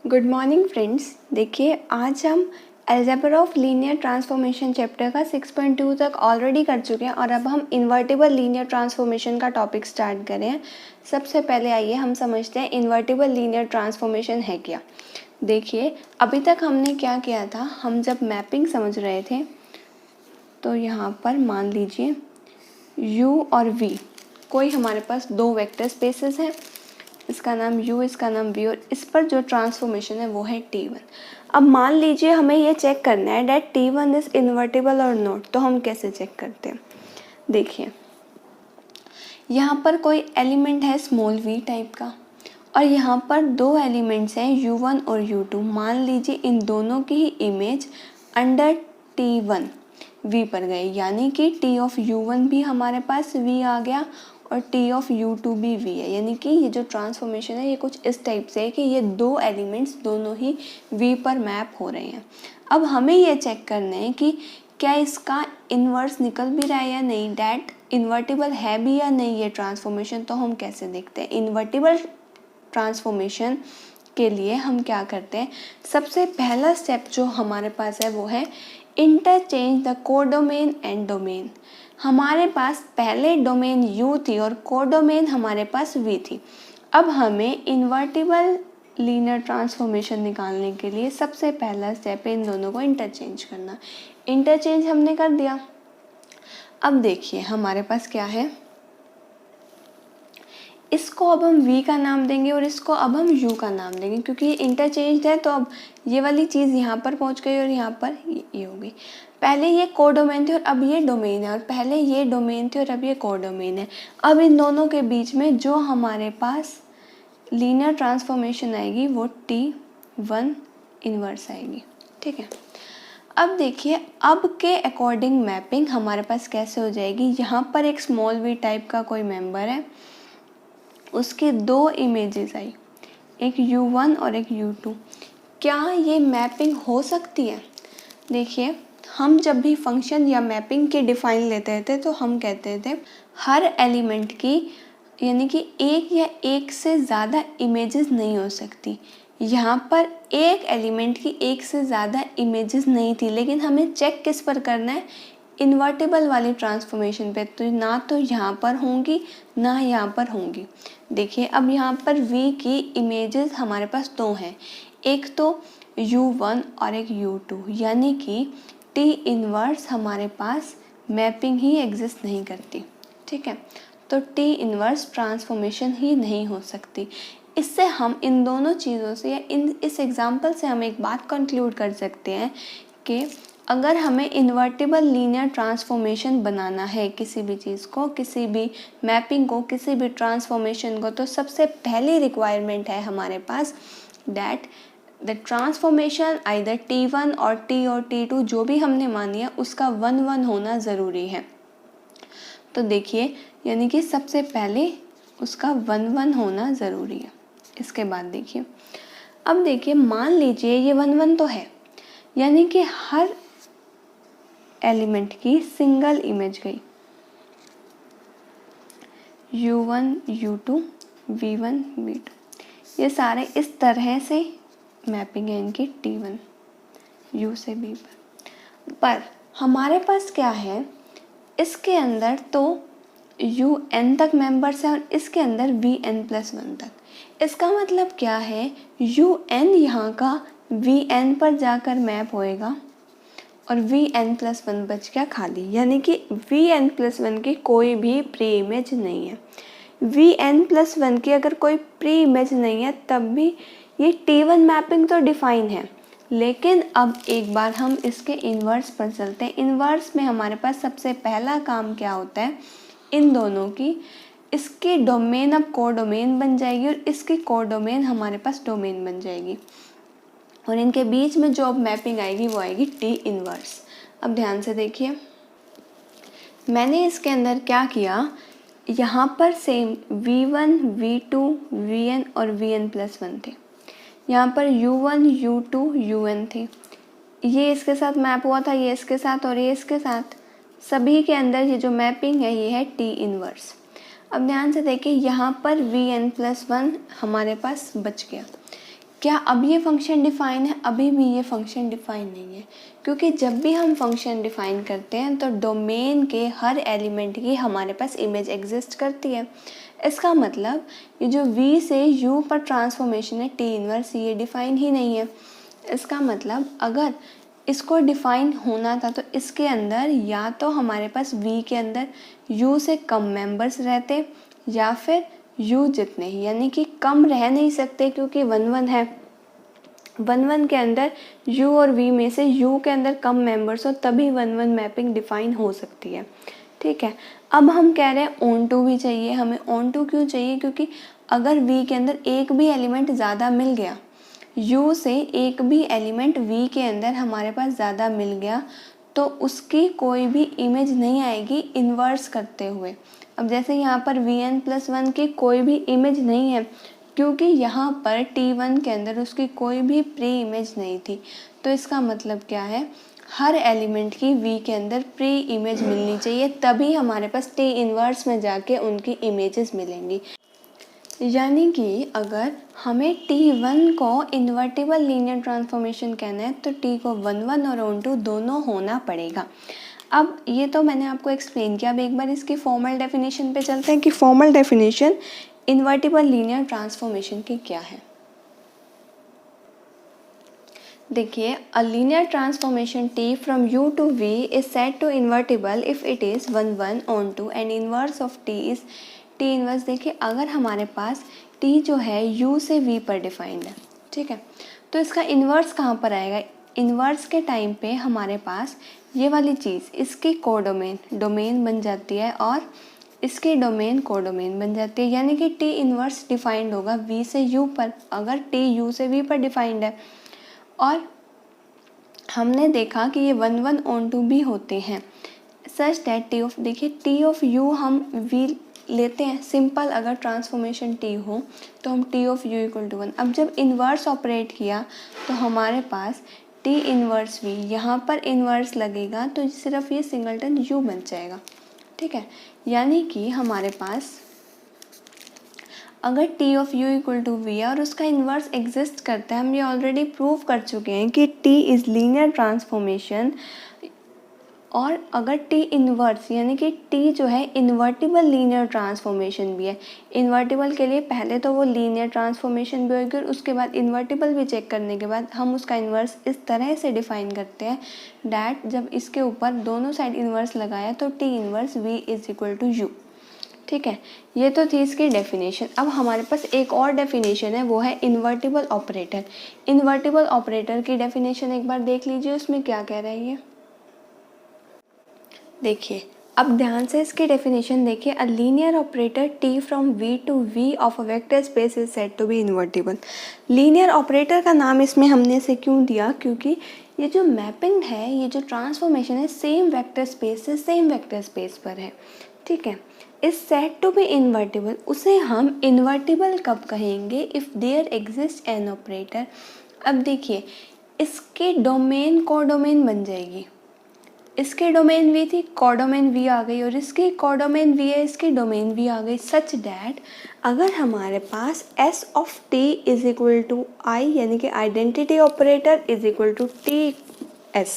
Good morning friends. देखिए आज हम algebra of linear transformation chapter का 6.2 तक ऑलरेडी कर चुके हैं और अब हम इन्वर्टिबल लीनियर ट्रांसफॉर्मेशन का टॉपिक स्टार्ट करें। सबसे पहले आइए हम समझते हैं इन्वर्टिबल लीनियर ट्रांसफॉर्मेशन है क्या। देखिए अभी तक हमने क्या किया था, हम जब मैपिंग समझ रहे थे तो यहाँ पर मान लीजिए u और v कोई हमारे पास दो वेक्टर स्पेसेस हैं, इसका नाम u, इसका नाम v, और इस पर जो ट्रांसफॉर्मेशन है वो है t1। अब मान लीजिए हमें ये चेक करना है डेट t1 इज इन्वर्टिबल और नॉट, तो हम कैसे चेक करते हैं। देखिए यहाँ पर कोई एलिमेंट है स्मॉल v टाइप का और यहाँ पर दो एलिमेंट्स हैं u1 और u2। मान लीजिए इन दोनों की ही इमेज अंडर t1 v पर गई, यानी कि t ऑफ u1 भी हमारे पास v आ गया और t ऑफ u2 भी v है। यानी कि ये जो ट्रांसफॉर्मेशन है ये कुछ इस टाइप से है कि ये दो एलिमेंट्स दोनों ही v पर मैप हो रहे हैं। अब हमें ये चेक करना है कि क्या इसका इन्वर्स निकल भी रहा है या नहीं, डैट इन्वर्टिबल है भी या नहीं ये ट्रांसफॉर्मेशन। तो हम कैसे देखते हैं इन्वर्टिबल ट्रांसफॉर्मेशन के लिए हम क्या करते हैं। सबसे पहला स्टेप जो हमारे पास है वो है interchange the codomain and domain. हमारे पास पहले डोमेन u थी और कोडोमेन हमारे पास v थी। अब हमें इन्वर्टिबल लीनियर ट्रांसफॉर्मेशन निकालने के लिए सबसे पहला स्टेप है इन दोनों को इंटरचेंज करना। इंटरचेंज हमने कर दिया। अब देखिए हमारे पास क्या है, इसको अब हम v का नाम देंगे और इसको अब हम u का नाम देंगे, क्योंकि ये इंटरचेंज है तो अब ये वाली चीज़ यहाँ पर पहुँच गई और यहाँ पर ये होगी। पहले ये कोडोमेन थी और अब ये डोमेन है, और पहले ये डोमेन थी और अब ये कोडोमेन है। अब इन दोनों के बीच में जो हमारे पास लीनियर ट्रांसफॉर्मेशन आएगी वो t1 इन्वर्स आएगी। ठीक है। अब देखिए अब के अकॉर्डिंग मैपिंग हमारे पास कैसे हो जाएगी। यहाँ पर एक स्मॉल v टाइप का कोई मेंबर है, उसकी दो इमेजेस आई, एक u1 और एक u2। क्या ये मैपिंग हो सकती है। देखिए हम जब भी फंक्शन या मैपिंग की डिफाइन लेते थे तो हम कहते थे हर एलिमेंट की यानी कि एक या एक से ज़्यादा इमेजेस नहीं हो सकती। यहाँ पर एक एलिमेंट की एक से ज़्यादा इमेजेस नहीं थी, लेकिन हमें चेक किस पर करना है, इन्वर्टिबल वाली ट्रांसफॉर्मेशन पे। तो ना तो यहाँ पर होंगी ना यहाँ पर होंगी। देखिए अब यहाँ पर v की इमेजेस हमारे पास दो हैं, एक तो u1 और एक u2, यानी कि t इन्वर्स हमारे पास मैपिंग ही एग्जिस्ट नहीं करती। ठीक है, तो t इन्वर्स ट्रांसफॉर्मेशन ही नहीं हो सकती। इससे हम इन दोनों चीज़ों से या इस एग्जाम्पल से हम एक बात कंक्लूड कर सकते हैं कि अगर हमें इन्वर्टिबल लीनियर ट्रांसफॉर्मेशन बनाना है किसी भी चीज़ को, किसी भी मैपिंग को, किसी भी ट्रांसफॉर्मेशन को, तो सबसे पहली रिक्वायरमेंट है हमारे पास that the transformation either t1 और t और t2 जो भी हमने मानी है उसका 1-1 होना ज़रूरी है। तो देखिए यानी कि सबसे पहले उसका 1-1 होना ज़रूरी है। इसके बाद देखिए अब देखिए मान लीजिए ये 1-1 तो है, यानी कि हर एलिमेंट की सिंगल इमेज गई, u1 u2 v1 v2, ये सारे इस तरह से मैपिंग है इनकी t1 u से b पर हमारे पास क्या है, इसके अंदर तो un तक मेंबर्स हैं और इसके अंदर vn+1 तक। इसका मतलब क्या है, un यहाँ का vn पर जाकर मैप होएगा और vn+1 बच गया खाली, यानी कि vn+1 की कोई भी प्री इमेज नहीं है। vn+1 की अगर कोई प्री इमेज नहीं है तब भी ये t1 मैपिंग तो डिफाइन है। लेकिन अब एक बार हम इसके इन्वर्स पर चलते हैं। इन्वर्स में हमारे पास सबसे पहला काम क्या होता है, इन दोनों की इसकी डोमेन अब कोडोमेन बन जाएगी और इसकी कोडोमेन हमारे पास डोमेन बन जाएगी, और इनके बीच में जो अब मैपिंग आएगी वो आएगी t इन्वर्स। अब ध्यान से देखिए मैंने इसके अंदर क्या किया, यहाँ पर सेम v1 v2 vn और vn+1 थे, यहाँ पर u1 u2 un थे, ये इसके साथ मैप हुआ था, ये इसके साथ और ये इसके साथ, सभी के अंदर ये जो मैपिंग है ये है t इन्वर्स। अब ध्यान से देखिए यहाँ पर vn+1 हमारे पास बच गया, क्या अब ये फंक्शन डिफाइन है? अभी भी ये फंक्शन डिफाइन नहीं है, क्योंकि जब भी हम फंक्शन डिफाइन करते हैं तो डोमेन के हर एलिमेंट की हमारे पास इमेज एग्जिस्ट करती है। इसका मतलब ये जो v से u पर ट्रांसफॉर्मेशन है t इनवर्स, ये डिफाइन ही नहीं है। इसका मतलब अगर इसको डिफाइन होना था तो इसके अंदर या तो हमारे पास v के अंदर u से कम मेंबर्स रहते या फिर u जितने ही, यानी कि कम रह नहीं सकते क्योंकि 1 1 है। 1 1 के अंदर u और v में से u के अंदर कम मेंबर्स हो तभी 1 1 मैपिंग डिफाइन हो सकती है। ठीक है, अब हम कह रहे हैं ऑन टू भी चाहिए। हमें ऑन टू क्यों चाहिए? क्योंकि अगर v के अंदर एक भी एलिमेंट ज़्यादा मिल गया, u से एक भी एलिमेंट v के अंदर हमारे पास ज़्यादा मिल गया तो उसकी कोई भी इमेज नहीं आएगी इन्वर्स करते हुए। अब जैसे यहाँ पर vn+1 की कोई भी इमेज नहीं है क्योंकि यहाँ पर t1 के अंदर उसकी कोई भी प्री इमेज नहीं थी। तो इसका मतलब क्या है? हर एलिमेंट की v के अंदर प्री इमेज मिलनी चाहिए, तभी हमारे पास t इन्वर्स में जाके उनकी इमेजेस मिलेंगी। यानी कि अगर हमें t1 को इन्वर्टिबल लीनियर ट्रांसफॉर्मेशन कहना है तो t को 1 1 और ऑन टू दोनों होना पड़ेगा। अब ये तो मैंने आपको एक्सप्लेन किया। अब एक बार इसकी फॉर्मल डेफिनेशन पे चलते हैं कि formal definition invertible linear transformation की क्या है। देखिए, a linear transformation t from u to v is said to invertible if it is 1 1 onto and inverse of t is t inverse. देखिए, अगर हमारे पास t जो है u से v पर डिफाइंड है, ठीक है, तो इसका इन्वर्स कहाँ पर आएगा? इन्वर्स के टाइम पे हमारे पास ये वाली चीज़ इसकी डोमेन बन जाती है और इसकी डोमेन कोडोमेन बन जाती है। यानी कि t इन्वर्स डिफाइंड होगा v से u पर, अगर t u से v पर डिफाइंड है। और हमने देखा कि ये 1 1 ऑन टू भी होते हैं सच दैट t ऑफ, देखिए t ऑफ u हम v लेते हैं सिंपल। अगर ट्रांसफॉर्मेशन t हो तो हम t of u equal to 1। अब जब इन्वर्स ऑपरेट किया तो हमारे पास t इन्वर्स v, यहाँ पर इन्वर्स लगेगा तो सिर्फ ये सिंगलटन u बन जाएगा। ठीक है, यानी कि हमारे पास अगर t of u equal to v है और उसका इन्वर्स एग्जिस्ट करता है, हम ये ऑलरेडी प्रूव कर चुके हैं कि t इज़ लीनियर ट्रांसफॉर्मेशन। और अगर t इन्वर्स यानी कि t जो है इन्वर्टिबल लीनियर ट्रांसफॉर्मेशन भी है। इन्वर्टिबल के लिए पहले तो वो लीनियर ट्रांसफॉर्मेशन भी होगी और उसके बाद इन्वर्टिबल भी चेक करने के बाद हम उसका इन्वर्स इस तरह से डिफाइन करते हैं डैट जब इसके ऊपर दोनों साइड इन्वर्स लगाया तो t inverse v is equal to u। ठीक है, ये तो थी इसकी डेफिनेशन। अब हमारे पास एक और डेफिनेशन है, वो है इन्वर्टिबल ऑपरेटर। इन्वर्टिबल ऑपरेटर की डेफिनेशन एक बार देख लीजिए, उसमें क्या कह रहा है ये। देखिए, अब ध्यान से इसकी डेफिनेशन देखिए। A linear operator t from v to v of a vector space is said to be invertible. Linear operator का नाम इसमें हमने इसे क्यों दिया? क्योंकि ये जो मैपिंग है, ये जो ट्रांसफॉर्मेशन है, सेम वेक्टर स्पेस से सेम वेक्टर स्पेस पर है। ठीक है, is said to be invertible. उसे हम इन्वर्टिबल कब कहेंगे? If there exist an operator. अब देखिए, इसके डोमेन कोडोमेन बन जाएगी। इसके डोमेन v थी, कोडोमेन v आ गई, और इसकी कोडोमेन v है, इसकी डोमेन v आ गई। सच डैट अगर हमारे पास s of t is equal to i यानी कि identity operator is equal to t s।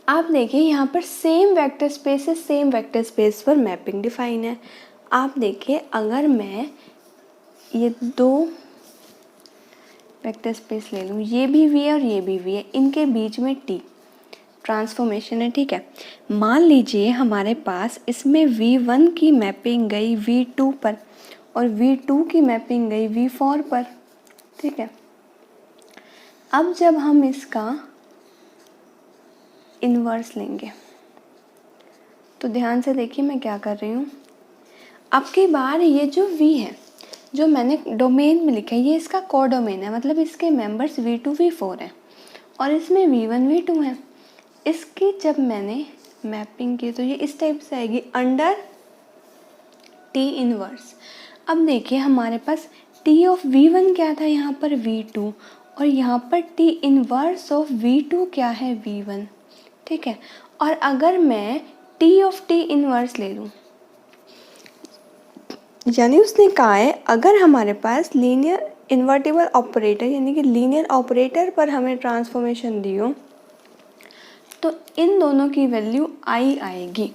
आप देखिए यहाँ पर सेम वेक्टर स्पेस से सेम वेक्टर स्पेस पर मैपिंग डिफाइन है। आप देखिए, अगर मैं ये दो वेक्टर स्पेस ले लूँ, ये भी v है और ये भी v है, इनके बीच में t ट्रांसफॉर्मेशन है। ठीक है, मान लीजिए हमारे पास इसमें v1 की मैपिंग गई v2 पर और v2 की मैपिंग गई v4 पर। ठीक है, अब जब हम इसका इन्वर्स लेंगे तो ध्यान से देखिए मैं क्या कर रही हूँ। अब की बार ये जो v है, जो मैंने डोमेन में लिखा है, ये इसका कोडोमेन है, मतलब इसके मेंबर्स v2 v4 हैं और इसमें v1 v2 हैं। इसकी जब मैंने मैपिंग की तो ये इस टाइप से आएगी अंडर t इन्वर्स। अब देखिए हमारे पास t ऑफ v1 क्या था, यहाँ पर v2, और यहाँ पर t इन्वर्स ऑफ v2 क्या है, v1। ठीक है, और अगर मैं t ऑफ t इन्वर्स ले लूँ, यानी उसने कहा है अगर हमारे पास लीनियर इन्वर्टिबल ऑपरेटर यानी कि लीनियर ऑपरेटर पर हमें ट्रांसफॉर्मेशन दी हो तो इन दोनों की वैल्यू आई आएगी।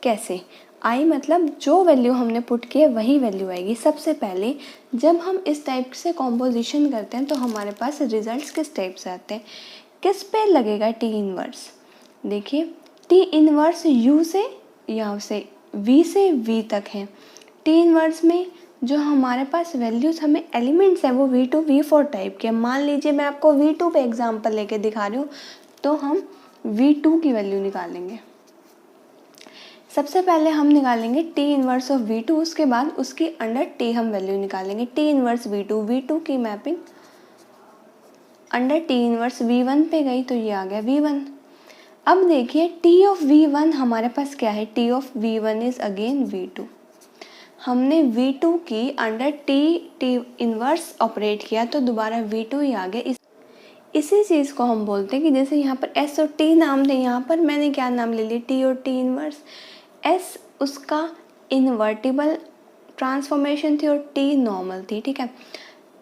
कैसे? आई मतलब जो वैल्यू हमने पुट की है वही वैल्यू आएगी। सबसे पहले जब हम इस टाइप से कॉम्पोजिशन करते हैं तो हमारे पास रिजल्ट्स किस टाइप से आते हैं, किस पे लगेगा टी इनवर्स। देखिए टी इनवर्स यू से यहाँ से वी से वी तक है। टी इनवर्स में जो हमारे पास वैल्यूज हमें एलिमेंट्स हैं वो V2 V4 टाइप के। मान लीजिए मैं आपको V2 पे एग्जांपल लेके दिखा रही हूँ तो हम V2 की वैल्यू निकालेंगे। सबसे पहले हम निकालेंगे टी इनवर्स ऑफ V2, उसके बाद उसकी अंडर टी हम वैल्यू निकालेंगे। टी इनवर्स V2 की mapping under T inverse V1 पे गई तो ये आ गया V1। अब देखिए टी ऑफ V1 हमारे पास क्या है, T of V1 is again V2। हमने V2 की अंडर टी इनवर्स ऑपरेट किया तो दोबारा V2 ही आ गया। इसी चीज़ को हम बोलते हैं कि जैसे यहाँ पर S और T नाम थे, यहाँ पर मैंने क्या नाम ले लिया, T और T इनवर्स। S उसका इन्वर्टिबल ट्रांसफॉर्मेशन थी और T नॉर्मल थी, ठीक है।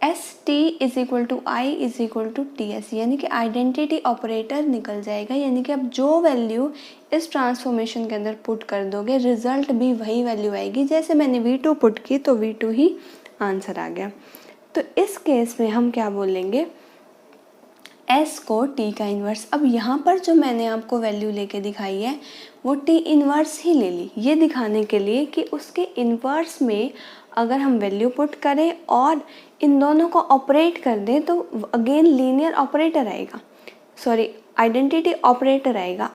S T is equal to I is equal to T S, यानी कि आइडेंटिटी ऑपरेटर निकल जाएगा, यानी कि आप जो वैल्यू इस ट्रांसफॉर्मेशन के अंदर पुट कर दोगे रिजल्ट भी वही वैल्यू आएगी। जैसे मैंने V2 पुट की तो V2 ही आंसर आ गया। तो इस केस में हम क्या बोलेंगे, S को T का इन्वर्स। अब यहाँ पर जो मैंने आपको वैल्यू लेके दिखाई है वो T इन्वर्स ही ले ली, ये दिखाने के लिए कि उसके इन्वर्स में अगर हम वैल्यू पुट करें और इन दोनों को ऑपरेट कर दें तो अगेन लीनियर ऑपरेटर आएगा, सॉरी आइडेंटिटी ऑपरेटर आएगा।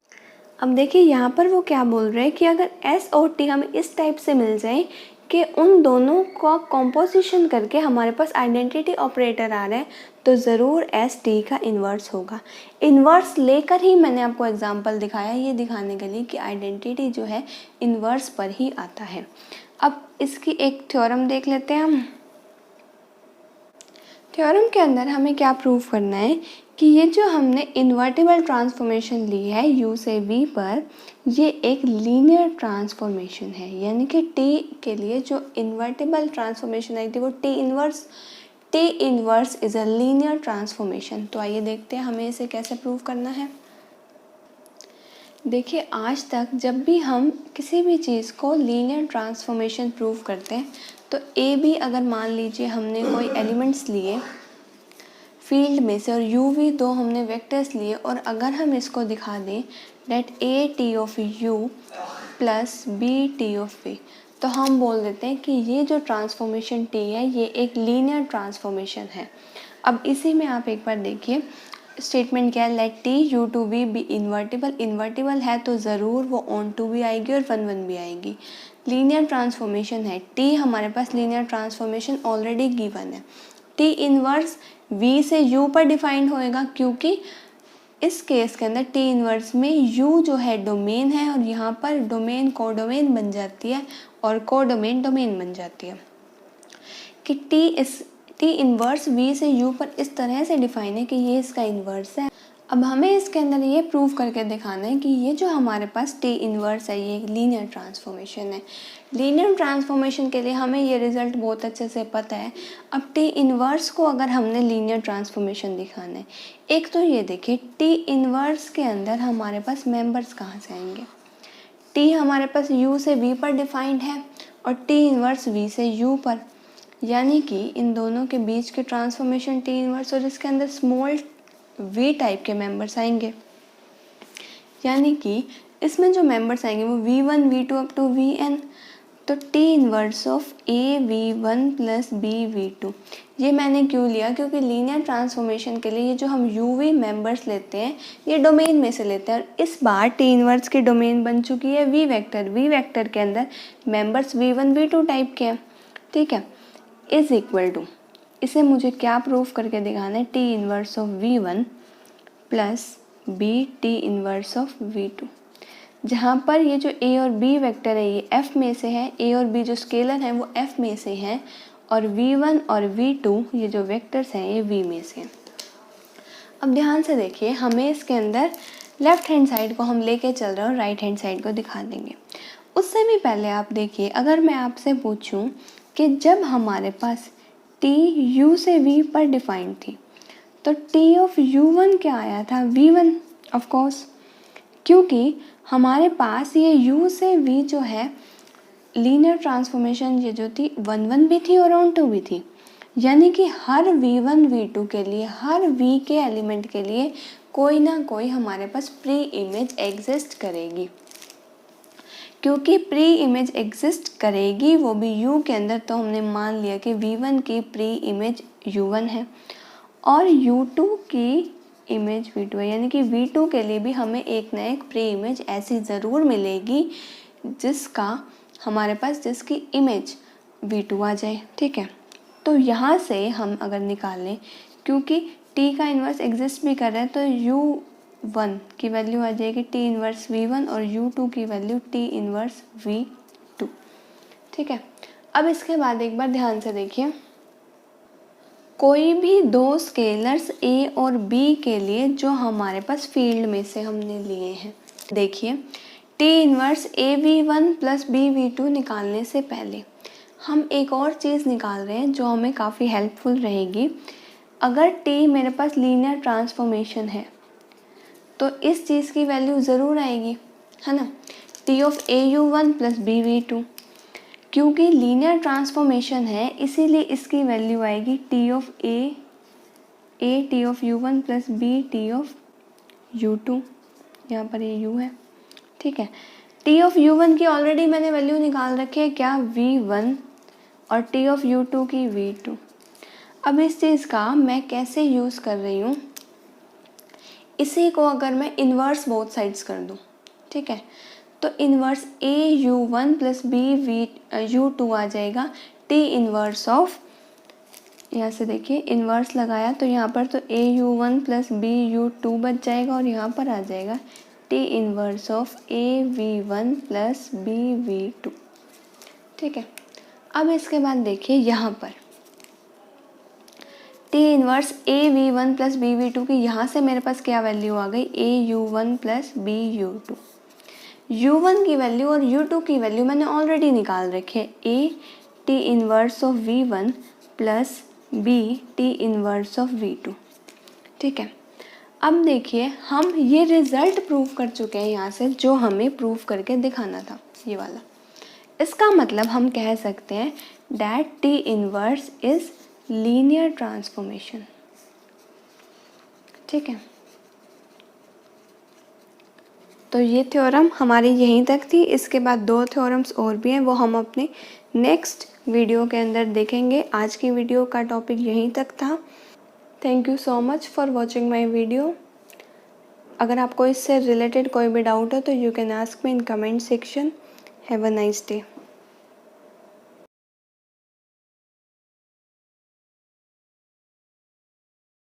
अब देखिए यहाँ पर वो क्या बोल रहे हैं कि अगर S और T हमें इस टाइप से मिल जाए कि उन दोनों का कॉम्पोजिशन करके हमारे पास आइडेंटिटी ऑपरेटर आ रहा है तो ज़रूर S T का इन्वर्स होगा। इन्वर्स लेकर ही मैंने आपको एग्जांपल दिखाया, ये दिखाने के लिए कि आइडेंटिटी जो है इन्वर्स पर ही आता है। अब इसकी एक थ्योरम देख लेते हैं हम। थ्योरम के अंदर हमें क्या प्रूव करना है कि ये जो हमने इन्वर्टिबल ट्रांसफॉर्मेशन ली है U से V पर, ये एक लीनियर ट्रांसफॉर्मेशन है, यानी कि T के लिए जो इन्वर्टिबल ट्रांसफॉर्मेशन आई थी वो T inverse is a linear transformation. तो आइए देखते हैं हमें इसे कैसे प्रूव करना है। देखिए आज तक जब भी हम किसी भी चीज़ को लीनियर ट्रांसफॉर्मेशन प्रूव करते हैं तो ए बी, अगर मान लीजिए हमने कोई एलिमेंट्स लिए फील्ड में से और यू वी दो हमने वेक्टर्स लिए, और अगर हम इसको दिखा दें that a T of u plus b T of v, तो हम बोल देते हैं कि ये जो ट्रांसफॉर्मेशन टी है ये एक लीनियर ट्रांसफॉर्मेशन है। अब इसी में आप एक बार देखिए स्टेटमेंट क्या है, let T U to be invertible. Invertible है तो ज़रूर वो ऑन टू भी आएगी और वन वन भी आएगी। लीनियर ट्रांसफॉर्मेशन है, टी हमारे पास लीनियर ट्रांसफॉर्मेशन ऑलरेडी गिवन है। टी इनवर्स वी से यू पर डिफाइंड होएगा, क्योंकि इस केस के अंदर टी इनवर्स में यू जो है डोमेन है और यहाँ पर डोमेन कोडोमेन बन जाती है और कोडोमेन डोमेन बन जाती है। कि टी इनवर्स वी से यू पर इस तरह से डिफाइन है कि ये इसका इन्वर्स है। अब हमें इसके अंदर ये प्रूव करके दिखाना है कि ये जो हमारे पास टी इनवर्स है ये लीनियर ट्रांसफॉर्मेशन है। लीनियर ट्रांसफॉर्मेशन के लिए हमें ये रिजल्ट बहुत अच्छे से पता है। अब टी इनवर्स को अगर हमने लीनियर ट्रांसफॉर्मेशन दिखाना है, एक तो ये देखिए टी इनवर्स के अंदर हमारे पास मेंबर्स कहाँ से आएंगे। टी हमारे पास यू से वी पर डिफाइंड है और टी इनवर्स वी से यू पर, यानी कि इन दोनों के बीच के ट्रांसफॉर्मेशन टी इनवर्स और इसके अंदर स्मॉल वी टाइप के मेंबर्स आएंगे, यानी कि इसमें जो मेंबर्स आएंगे वो V1 V2 up to Vn। तो T inverse of a V1 plus b V2, ये मैंने क्यों लिया, क्योंकि लीनियर ट्रांसफॉर्मेशन के लिए ये जो हम UV मेंबर्स लेते हैं ये डोमेन में से लेते हैं, और इस बार टी इनवर्स की डोमेन बन चुकी है V वेक्टर। V वेक्टर के अंदर मेंबर्स V1 V2 टाइप के हैं, ठीक है। इज इक्वल टू, इसे मुझे क्या प्रूफ करके दिखाना है, T inverse of V1 plus b T inverse of V2, जहाँ पर ये जो ए और बी वेक्टर है ये F में से है, ए और बी जो स्केलर हैं वो F में से हैं, और V1 और V2 ये जो वेक्टर्स हैं ये V में से हैं। अब ध्यान से देखिए, हमें इसके अंदर लेफ्ट हैंड साइड को हम लेके चल रहे हैं और राइट हैंड साइड को दिखा देंगे। उससे भी पहले आप देखिए, अगर मैं आपसे पूछूं कि जब हमारे पास टी यू से वी पर डिफाइंड थी। तो टी ऑफ u1 क्या आया था, v1 ऑफ कोर्स, क्योंकि हमारे पास ये u से v जो है लीनियर ट्रांसफॉर्मेशन ये जो थी 1 भी थी और ऑन 2 भी थी, यानी कि हर v1 v2 के लिए, हर v के एलिमेंट के लिए कोई ना कोई हमारे पास प्री इमेज एग्जिस्ट करेगी। क्योंकि प्री इमेज एग्जिस्ट करेगी वो भी u के अंदर, तो हमने मान लिया कि v1 की प्री इमेज u1 है और u2 की इमेज v2 है, यानी कि v2 के लिए भी हमें एक ना एक प्री इमेज ऐसी ज़रूर मिलेगी जिसका हमारे पास जिसकी इमेज v2 आ जाए। ठीक है, तो यहाँ से हम अगर निकालें, क्योंकि t का इन्वर्स एग्जिस्ट भी कर रहा है, तो u1 की वैल्यू आ जाएगी t इन्वर्स v1 और u2 की वैल्यू t इन्वर्स v2। ठीक है, अब इसके बाद एक बार ध्यान से देखिए, कोई भी दो स्केलर्स a और b के लिए जो हमारे पास फील्ड में से हमने लिए हैं, देखिए t inverse av1 plus bv2 निकालने से पहले हम एक और चीज़ निकाल रहे हैं जो हमें काफ़ी हेल्पफुल रहेगी। अगर t मेरे पास लीनियर ट्रांसफॉर्मेशन है तो इस चीज़ की वैल्यू ज़रूर आएगी, है ना, t of au1 plus bv2, क्योंकि लीनियर ट्रांसफॉर्मेशन है इसीलिए इसकी वैल्यू आएगी t of a t of u1 plus b t of u2, यहाँ पर ये u है। ठीक है, t ऑफ u1 की ऑलरेडी मैंने वैल्यू निकाल रखी है, क्या, v1, और t ऑफ u2 की v2। अब इस चीज़ का मैं कैसे यूज़ कर रही हूँ, इसी को अगर मैं इन्वर्स बोथ साइड्स कर दूँ, ठीक है, तो इन्वर्स au1 प्लस u2 आ जाएगा t इन्वर्स ऑफ, यहाँ से देखिए इन्वर्स लगाया तो यहाँ पर तो au1 प्लस bu2 बच जाएगा और यहाँ पर आ जाएगा t inverse of av1 plus bv2। ठीक है, अब इसके बाद देखिए यहाँ पर t inverse av1 plus bv2 की यहाँ से मेरे पास क्या वैल्यू आ गई, au1 प्लस bu2। u1 की वैल्यू और u2 की वैल्यू मैंने ऑलरेडी निकाल रखी है, a t inverse of v1 plus b t inverse of v2। ठीक है, अब देखिए हम ये रिज़ल्ट प्रूव कर चुके हैं यहाँ से, जो हमें प्रूव करके दिखाना था ये वाला। इसका मतलब हम कह सकते हैं that t inverse is linear transformation. ठीक है, तो ये थ्योरम हमारी यहीं तक थी। इसके बाद दो थ्योरम्स और भी हैं, वो हम अपने नेक्स्ट वीडियो के अंदर देखेंगे। आज की वीडियो का टॉपिक यहीं तक था। Thank you so much for watching my video. अगर आपको इससे रिलेटेड कोई भी डाउट हो तो you can ask me in comment section. Have a nice day.